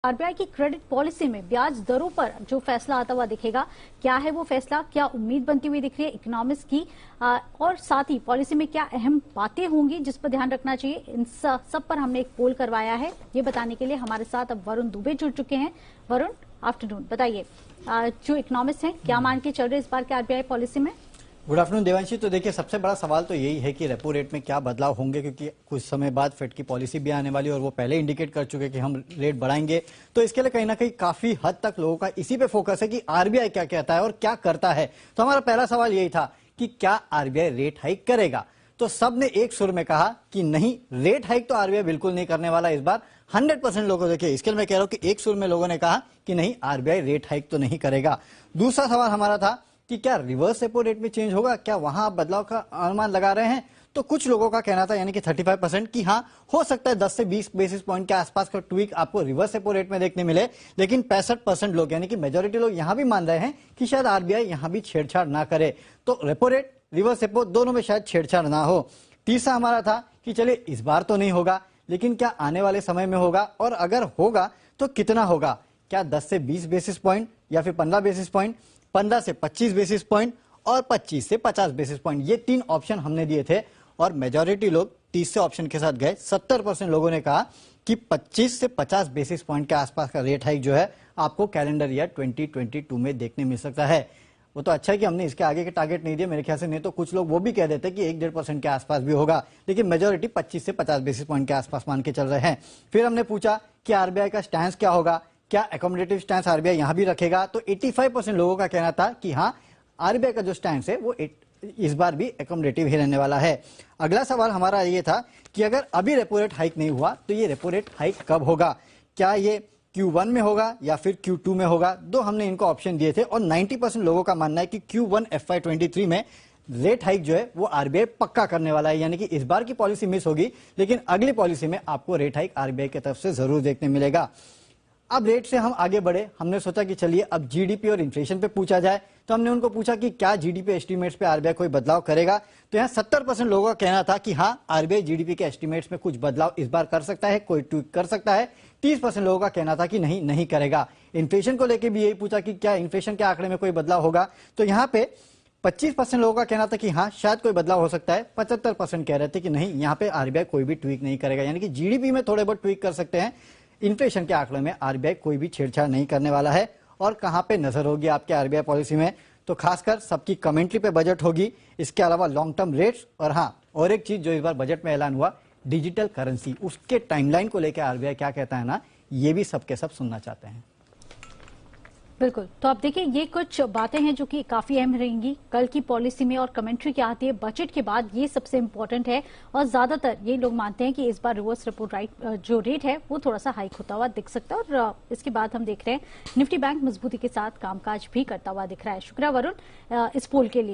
RBI की credit policy में ब्याज दरों पर जो फैसला आता हुआ दिखेगा, क्या है वो फैसला, क्या उम्मीद बनती हुई दिख रही है इकोनॉमिस्ट की, और साथ ही पॉलिसी में क्या अहम बातें होंगी जिस पर ध्यान रखना चाहिए, इन सब पर हमने एक पोल करवाया है। ये बताने के लिए हमारे साथ अब वरुण दुबे जुड़ चुके हैं। वरुण, आफ्टरनून। बताइए, जो इकोनॉमिस्ट हैं क्या मान के चल रहे इस बार के आरबीआई पॉलिसी में? Good afternoon Devanshi. तो देखिए, सबसे बड़ा सवाल तो यही है कि रेपो रेट में क्या बदलाव होंगे, क्योंकि कुछ समय बाद फेड की पॉलिसी भी आने वाली है और वो पहले इंडिकेट कर चुके कि हम रेट बढ़ाएंगे। तो इसके लिए कहीं ना कहीं काफी हद तक लोगों का इसी पे फोकस है कि आरबीआई क्या कहता है और क्या करता है। तो हमारा पहला सवाल यही था कि क्या आरबीआई रेट हाइक करेगा। तो सबने एक सुर में कहा कि नहीं, रेट हाइक तो आरबीआई बिल्कुल नहीं करने वाला इस बार। 100% लोगों, देखिए इसके लिए मैं कह रहा हूं कि एक सुर में लोगों ने कहा कि नहीं, आरबीआई रेट हाइक तो नहीं करेगा। दूसरा सवाल हमारा था कि क्या रिवर्स रेपो रेट में चेंज होगा, क्या वहां आप बदलाव का अनुमान लगा रहे हैं। तो कुछ लोगों का कहना था, यानी कि 35%, कि हाँ हो सकता है 10 से 20 बेसिस पॉइंट के आसपास का ट्वीक आपको रिवर्स रेपो रेट में देखने मिले। लेकिन 65% लोग, यानी कि मेजोरिटी लोग यहां भी मान रहे हैं कि शायद आरबीआई यहां भी छेड़छाड़ ना करे। तो रेपो रेट, रिवर्स रेपो, दोनों में शायद छेड़छाड़ ना हो। तीसरा हमारा था कि चलिए इस बार तो नहीं होगा, लेकिन क्या आने वाले समय में होगा, और अगर होगा तो कितना होगा। क्या 10 से 20 बेसिस पॉइंट, या फिर 15 बेसिस पॉइंट, 15 से 25 बेसिस पॉइंट, और 25 से 50 बेसिस पॉइंट। ये 3 ऑप्शन हमने दिए थे और मेजॉरिटी लोग तीसरे ऑप्शन के साथ गए। 70% लोगों ने कहा कि 25 से 50 बेसिस पॉइंट के आसपास का रेट हाइक जो है आपको कैलेंडर ईयर 2022 में देखने मिल सकता है। वो तो अच्छा है कि हमने इसके आगे के टारगेट नहीं दिए, मेरे ख्याल से नहीं तो कुछ लोग वो भी कह देते कि 1-1.5% के आसपास भी होगा, लेकिन मेजॉरिटी 25 से 50 बेसिस पॉइंट के आसपास मान के चल रहे हैं। फिर हमने पूछा कि आरबीआई का स्टैंस क्या होगा, क्या अकोमोडेटिव स्टैंस आरबीआई यहां भी रखेगा। तो 85% लोगों का कहना था कि हाँ, आरबीआई का जो स्टैंस है वो इस बार भी अकोमोडेटिव ही रहने वाला है। अगला सवाल हमारा ये था कि अगर अभी रेपो रेट हाइक नहीं हुआ तो ये रेपो रेट हाइक कब होगा, क्या ये Q1 में होगा या फिर Q2 में होगा। दो हमने इनको ऑप्शन दिए थे और 90% लोगों का मानना है कि Q1 FY23 में रेट हाइक जो है वो आरबीआई पक्का करने वाला है। यानी कि इस बार की पॉलिसी मिस होगी, लेकिन अगली पॉलिसी में आपको रेट हाइक आरबीआई की तरफ से जरूर देखने मिलेगा। अब रेट से हम आगे बढ़े, हमने सोचा कि चलिए अब जीडीपी और इन्फ्लेशन पे पूछा जाए। तो हमने उनको पूछा कि क्या जीडीपी एस्टीमेट्स पे आरबीआई कोई बदलाव करेगा। तो यहाँ 70% लोगों का कहना था कि हाँ, आरबीआई जीडीपी के एस्टीमेट्स में कुछ बदलाव इस बार कर सकता है, कोई ट्वीक कर सकता है। 30% लोगों का कहना था कि नहीं, नहीं करेगा। इन्फ्लेशन को लेकर भी यही पूछा कि क्या इन्फ्लेशन के आंकड़े में कोई बदलाव होगा। तो यहाँ पे 25% लोगों का कहना था कि हाँ, शायद कोई बदलाव हो सकता है। 75% कह रहे थे कि नहीं, यहाँ पे आरबीआई कोई भी ट्वीक नहीं करेगा। यानी कि जीडीपी में थोड़े बहुत ट्वीक कर सकते हैं, इन्फ्लेशन के आंकड़ों में आरबीआई कोई भी छेड़छाड़ नहीं करने वाला है। और कहां पे नजर होगी आपके आरबीआई पॉलिसी में, तो खासकर सबकी कमेंट्री पे बजट होगी, इसके अलावा लॉन्ग टर्म रेट्स, और हाँ, और एक चीज जो इस बार बजट में ऐलान हुआ, डिजिटल करेंसी, उसके टाइमलाइन को लेकर आरबीआई क्या कहता है ना, ये भी सबके सब सुनना चाहते हैं। बिल्कुल। तो आप देखिए, ये कुछ बातें हैं जो कि काफी अहम रहेंगी कल की पॉलिसी में, और कमेंट्री क्या आती है बजट के बाद, ये सबसे इंपॉर्टेंट है। और ज्यादातर ये लोग मानते हैं कि इस बार रिवर्स रेपो जो रेट है वो थोड़ा सा हाइक होता हुआ दिख सकता है। और इसके बाद हम देख रहे हैं निफ्टी बैंक मजबूती के साथ कामकाज भी करता हुआ दिख रहा है। शुक्रिया वरुण इस पोल के लिए।